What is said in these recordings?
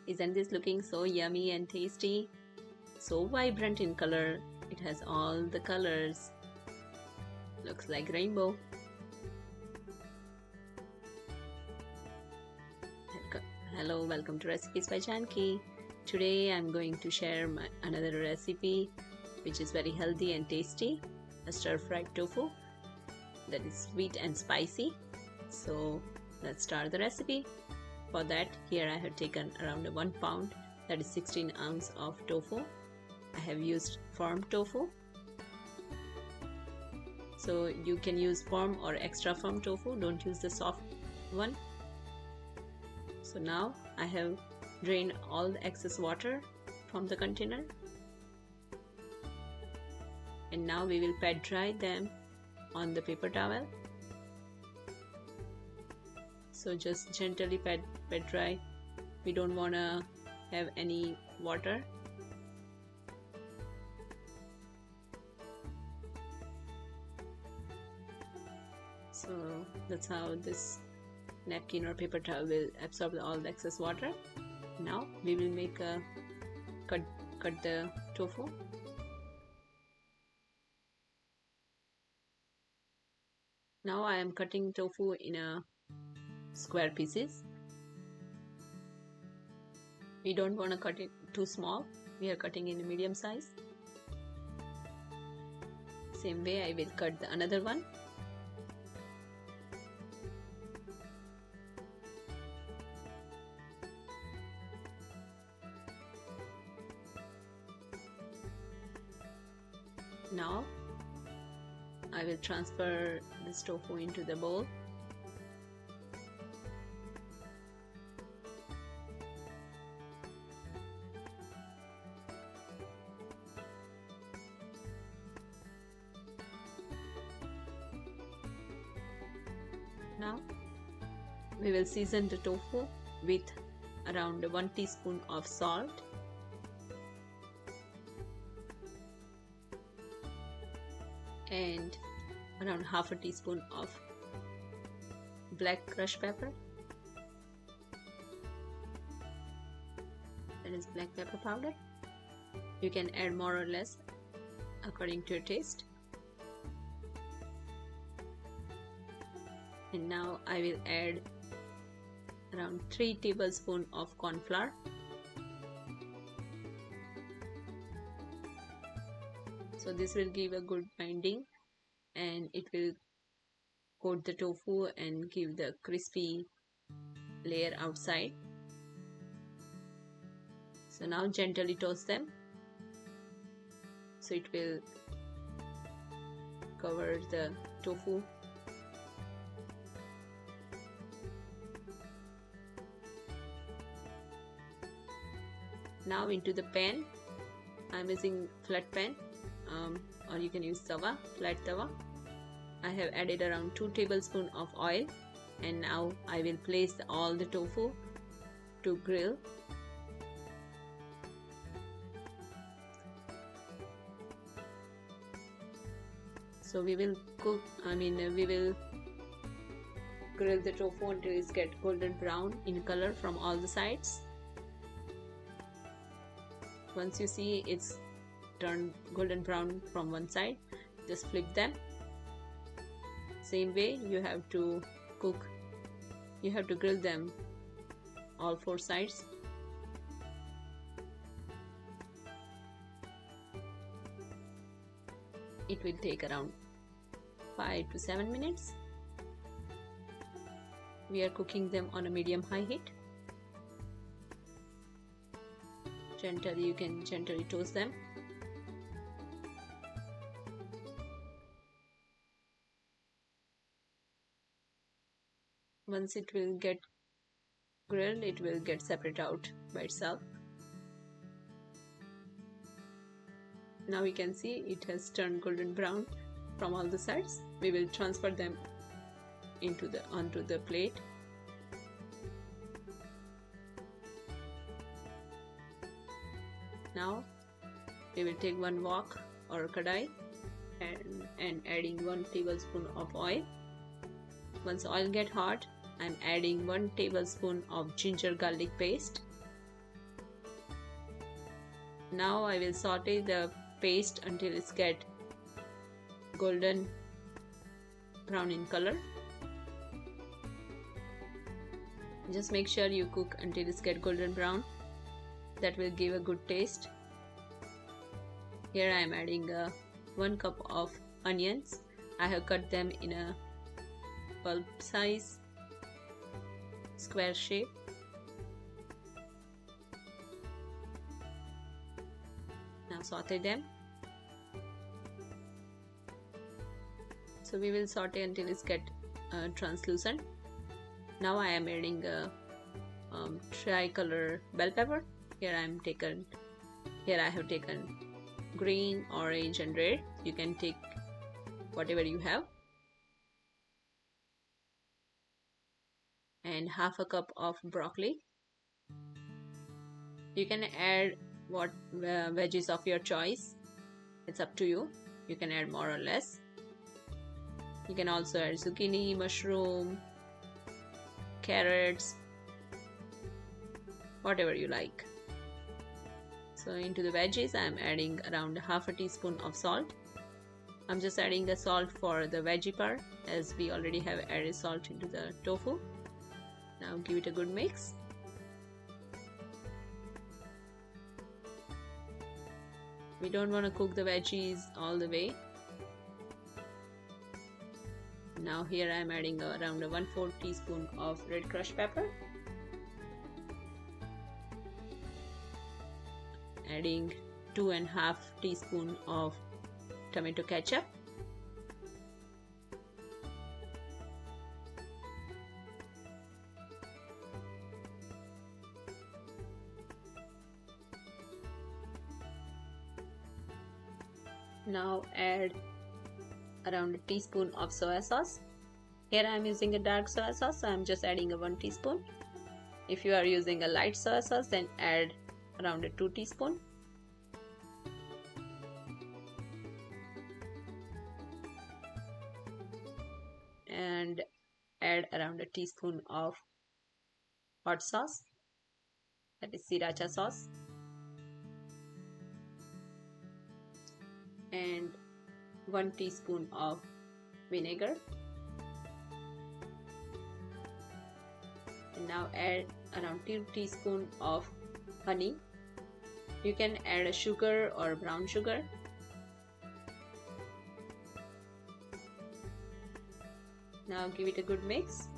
Isn't this looking so yummy and tasty? So vibrant in color. It has all the colors. Looks like rainbow. Hello, welcome to Recipes by Janki. Today I'm going to share another recipe which is very healthy and tasty. A stir-fried tofu that is sweet and spicy. So let's start the recipe. For that, here I have taken around 1 pound, that is 16 ounces of tofu. I have used firm tofu. So you can use firm or extra firm tofu, don't use the soft one. So now I have drained all the excess water from the container. And now we will pat dry them on the paper towel. So just gently pat dry. We don't want to have any water. So that's how this napkin or paper towel will absorb all the excess water. Now we will make a cut the tofu. Now I am cutting tofu in a square pieces. We don't want to cut it too small. We are cutting in a medium size. Same way I will cut the another one. Now I will transfer this tofu into the bowl. Now we will season the tofu with around 1 teaspoon of salt, and around half a teaspoon of black crushed pepper, that is black pepper powder. You can add more or less according to your taste. And now I will add around 3 tablespoons of corn flour. So this will give a good binding and it will coat the tofu and give the crispy layer outside. So now gently toast them so it will cover the tofu. Now into the pan, I am using flat pan, or you can use tawa, flat tawa. I have added around 2 tablespoons of oil, and now I will place all the tofu to grill. So we will we will grill the tofu until it gets golden brown in color from all the sides. Once you see it's turned golden brown from one side, just flip them. Same way you have to grill them all 4 sides. It will take around 5 to 7 minutes. We are cooking them on a medium-high heat. You can gently toast them. Once it will get grilled, it will get separate out by itself. Now we can see it has turned golden brown from all the sides. We will transfer them onto the plate. Now we will take 1 wok or kadai and adding 1 tablespoon of oil. Once oil get hot, I'm adding 1 tablespoon of ginger garlic paste. Now I will saute the paste until it's get golden brown in color. Just make sure you cook until it's get golden brown. That will give a good taste. Here I am adding 1 cup of onions. I have cut them in a bulb size square shape. Now saute them. So we will saute until it's get translucent. Now I am adding a tricolor bell pepper. Here I have taken green, orange and red. You can take whatever you have. And half a cup of broccoli. You can add what veggies of your choice. It's up to you. You can add more or less. You can also add zucchini, mushroom, carrots, whatever you like. So into the veggies I am adding around half a teaspoon of salt. I'm just adding the salt for the veggie part as we already have added salt into the tofu. Now give it a good mix. We don't want to cook the veggies all the way. Now here I am adding around a 1/4 teaspoon of red crushed pepper. Adding 2.5 teaspoon of tomato ketchup. Now add around a teaspoon of soya sauce. Here I am using a dark soya sauce, so I am just adding a 1 teaspoon. If you are using a light soya sauce, then add around a 2 teaspoon. And add around a teaspoon of hot sauce, that is sriracha sauce. And 1 teaspoon of vinegar. And now add around 2 teaspoons of honey. You can add a sugar or brown sugar. Now give it a good mix.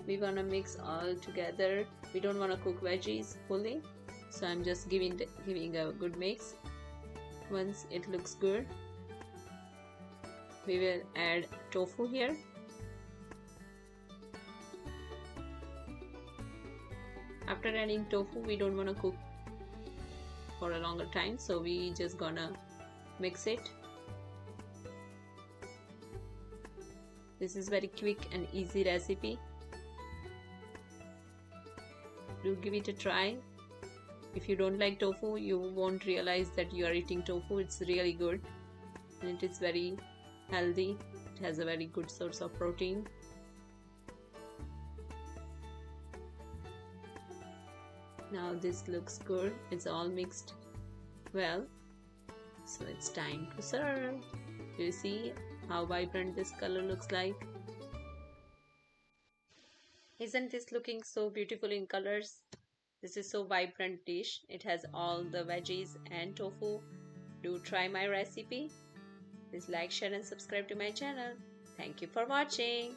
We want to mix all together. We don't want to cook veggies fully, so I'm just giving a good mix. Once it looks good, we will add tofu here. After adding tofu, we don't want to cook for a longer time, so we just gonna mix it. This is very quick and easy recipe. Do give it a try. If you don't like tofu, you won't realize that you are eating tofu. It's really good and it is very healthy. It has a very good source of protein. Now this looks good. It's all mixed well. So it's time to serve. Do you see how vibrant this color looks like? Isn't this looking so beautiful in colors? This is so vibrant dish. It has all the veggies and tofu. Do try my recipe. Please like, share and subscribe to my channel. Thank you for watching.